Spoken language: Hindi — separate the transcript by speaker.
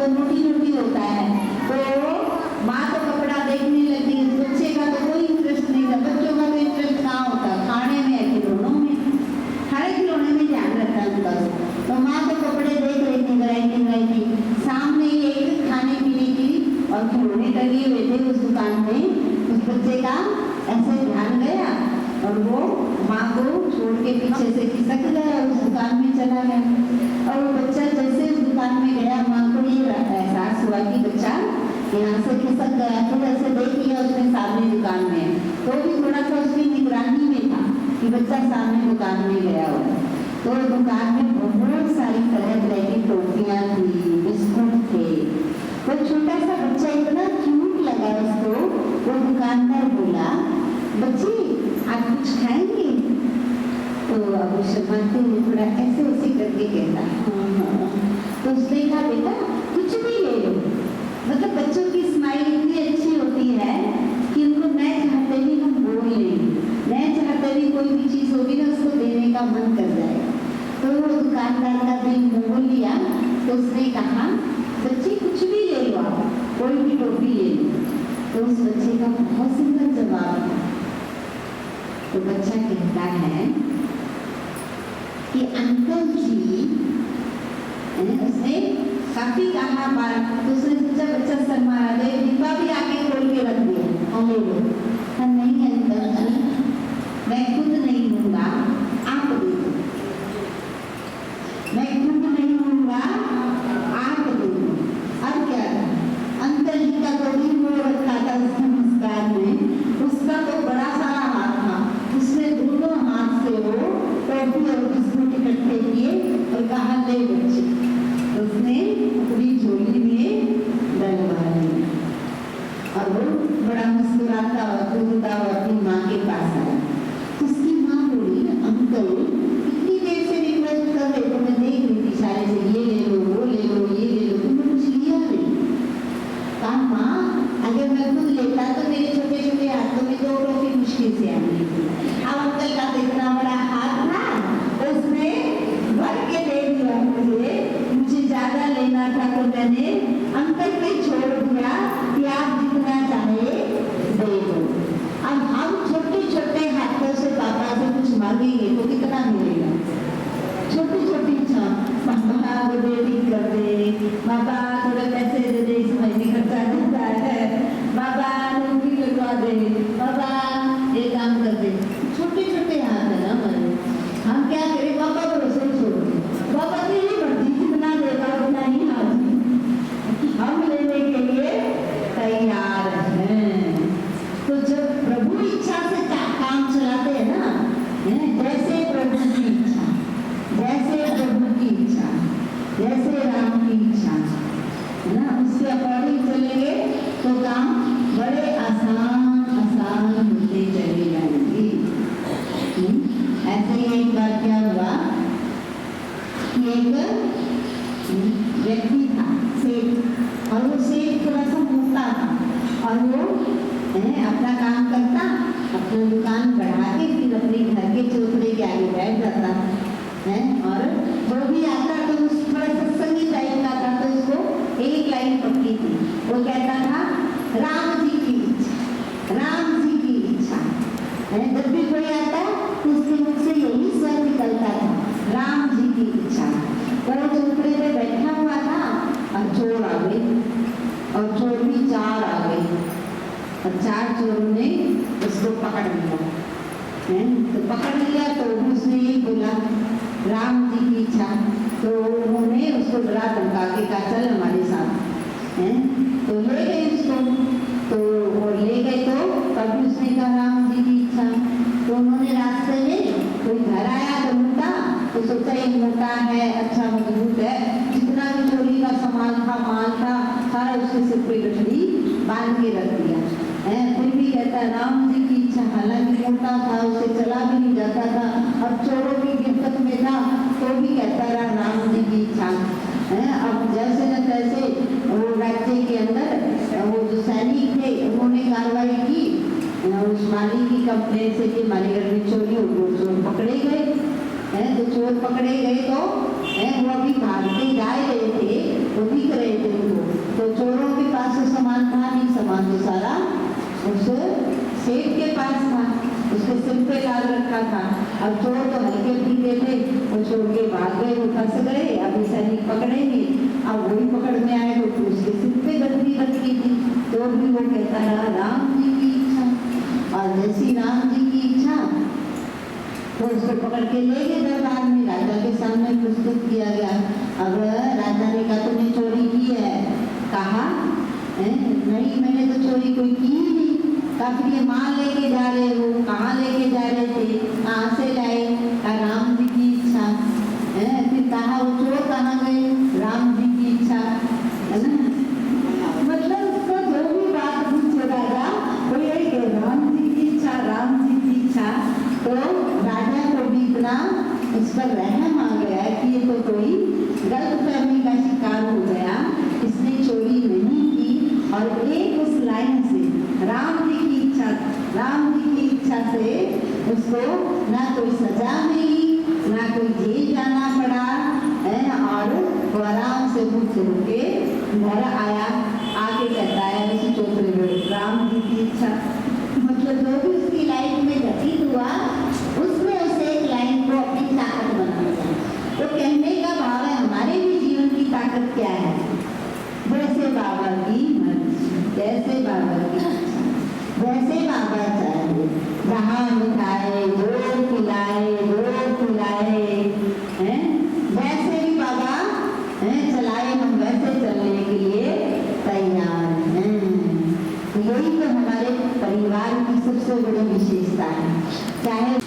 Speaker 1: तो मोटी मोटी होता है, तो माँ तो कपड़ा देखने लगी, बच्चे का तो कोई इंटरेस्ट नहीं था। बच्चों का तो इंटरेस्ट कहाँ होता, खाने में, खिलौनों में, खाने खिलौने में ध्यान रहता है उनका। तो माँ तो कपड़े देख रही थी, वैरायटी सामने एक खाने पीने की और खिलौने लगे हुए थे उस दुकान में। उस बच्चे का ऐसे ध्यान गया और वो माँ को छोड़ के पीछे से खिसक गया और उस दुकान में चला गया। और वो बच्चा जैसे उस दुकान में गया, माँ को ये एहसास हुआ कि बच्चा यहाँ से खिसक गया। फिर ऐसे देख लिया उसने सामने दुकान में, तो भी थोड़ा सा उसकी निगरानी में था कि बच्चा सामने दुकान में गया हो। तो दुकान में बहुत सारी तरह तरह की टोपियाँ थी, बिस्कुट थे। वो छोटा सा बच्चा इतना क्यूट लगा उसको। वो दुकानदार बोला, बच्ची आप कुछ खाएंगे? तो अब वो शर्माते हुए थोड़ा ऐसे ऐसे करके कहता हाँ। तो उसने कहा बेटा कुछ भी ले लो। मतलब बच्चों की स्माइल इतनी अच्छी होती है कि उनको न चाहते भी हम बोल लें, न चाहते भी कोई भी चीज़ होगी ना उसको देने का मन कर जाएगा। तो वो दुकानदार का दिल मोह लिया। तो उसने कहा बच्ची कुछ भी ले लो, आप कोई भी टोपी ले लो। तो उस बच्चे का बहुत सुंदर जवाब था। तो बच्चा कहता है कि अंकल जी, उसने काफी कहा बात। तो उसने सोचा बच्चा शर्मा गया, डिब्बा भी आके खोल के रख दिया, हाँ ले लो। नहीं अंकल जी मैं खुद नहीं लूंगा, आप दे दो। मैं खुद नहीं लूंगा, आप दे दो। अब क्या था, अंकल जी का तो भी वो रखा था उस नमस्कार में, उसका तो बड़ा सारा हाथ था। उसने दोनों हाथ से वो टोपी और बिस्कुट इकट्ठे किए और कहा ले बच्चे। उसने अपनी झोली में डलवा ली और वो बड़ा मुस्कुराता और कूदता हुआ अपनी माँ के पास आया। उसकी माँ बोली अंकल इतनी देर से रिक्वेस्ट कर रहे तो मैं देख रही थी सारे से, ये ले लो वो ले लो ये ले लो, तुमने कुछ लिया नहीं? कहा माँ अगर मैं खुद लेता तो मेरे छोटे छोटे हाथों में दो टोपी मुश्किल से आनी थी। अब अंकल का इतना बड़ा हाथ था, उसने भर के दे दिया मुझे ज्यादा लेना था तो मैंने अंकल पे छोड़ दिया कि आप जितना चाहे दे दो। अब हम छोटे छोटे हाथों से पापा से कुछ मांगेंगे तो कितना मिलेगा? छोटी छोटी इच्छा, पापा बेटी कर दे, पापा थोड़े पैसे दे दे, इस महीने खर्चा देता है, पापा नौकरी लगवा दे, पापा ये काम कर दे। छोटे छोटे हाथ है ना हमारे, हम क्या करें? पापा को रसोई छोड़ दे, पापा की ही मर्जी, जितना देगा उतना ही हाजिर, हम लेने के लिए तैयार हैं। तो जब प्रभु इच्छा से काम चलाते हैं ना, जैसे प्रभु की इच्छा, जैसे प्रभु की इच्छा, जैसे राम की इच्छा है ना, उसके अकॉर्डिंग चलेंगे तो काम बड़े आसान आसान होते चले जाएंगे। ऐसे ही एक बार क्या हुआ कि एक व्यक्ति था सेठ, और वो सेठ थोड़ा सा मोटा था और वो अपना काम करता, अपनी दुकान बढ़ा के फिर अपने घर के चौतरे के आगे बैठ जाता है। और जो भी आता तो उस थोड़ा सत्संगी टाइप का था, तो उसको एक लाइन पक्की थी, वो कहता था राम जी की इच्छा, राम जी की इच्छा। जब भी कोई आता तो उसके मुख से यही स्वर निकलता था, राम जी की इच्छा। पर वो चौतरे पे बैठा हुआ था और चोर आ गए, और चोर भी 4 आ गए, और 4 चोरों ने उसको पकड़ लिया। तो पकड़ लिया तो उसने ये बोला राम जी की इच्छा, तो उन्होंने उसको डरा धमका के कहा चल हमारे साथ। तो ले गए उसको, तो वो ले गए तो तभी उसने कहा राम जी की इच्छा। तो उन्होंने रास्ते में कोई घर आया तो मोटा, तो सोचा ये मोटा है, अच्छा मजबूत है, जितना भी चोरी का सामान था माल था सारा उसके सिर पे गठड़ी बांध के रख दिया। फिर भी कहता है राम जी की इच्छा, हालांकि मोटा था, उसे चला भी नहीं जाता था और चोरों की गिरफ्त में था, तो भी कहता रहा राम जी की इच्छा। अब जैसे न तैसे वो राज्य के अंदर वो जो सैनिक थे उन्होंने कार्रवाई की, उस माली की कंप्लेन से कि हमारे घर में चोरी हो, चोर पकड़े गए। तो चोर पकड़े गए तो वो अभी भागते जा रहे थे वो दिख रहे थे उनको। तो चोरों के पास तो सामान था नहीं, सामान तो सारा उस सेठ के पास था, उसके सिर पे डाल रखा था। अब चोर तो हल्के फुल्के थे, वो छोड़ के भाग गए, वो फंस गए। अभी सैनिक पकड़ेंगे, अब वही पकड़ में आए तो उसके सिर पे गद्दी रखी थी। तो भी वो कहता रहा राम जी की इच्छा, और जैसी राम जी की इच्छा तो उसको पकड़ के ले गए दरबार में, राजा के सामने प्रस्तुत किया गया। अब राजा ने कहा तुमने चोरी की है? कहा नहीं मैंने तो चोरी कोई की ही नहीं। फिर ये माल लेके जा रहे हो, कहाँ लेके जा रहे थे, कहाँ से लाए? राम जी की इच्छा। फिर कहा वो चोर कहाँ गए? राम जी की इच्छा, है ना। मतलब उसको जो भी बात पूछे राजा वो यही कहे राम जी की इच्छा, राम जी की इच्छा। तो राजा को भी इतना इस पर रहम आ गया कि ये तो कोई गलत फहमी का शिकार हो गया, इसने चोरी नहीं की। और एक उस लाइन से राम जी की इच्छा, राम जी की इच्छा से उसको ना कोई सजा मिली, ना कोई जेल जाना पड़ा, और वो आराम से मुक्त होके घर आया। आके कहता है उसी चौधरी में राम जी की इच्छा। मतलब जो भी उसकी लाइफ में घटित हुआ उसमें उस एक लाइन को अपनी ताकत बना लिया। तो कहने का भाव है हमारे भी जीवन की ताकत क्या है? जैसे बाबा की मर्जी, जैसे बाबा की इच्छा, जैसे बाबा चाहे, जहाँ मिठाए जोर खिलाए, जोर खिलाए, वैसे भी बाबा चलाए, हम वैसे चलने के लिए तैयार हैं। तो यही तो हमारे परिवार की सबसे बड़ी विशेषता है। चाहे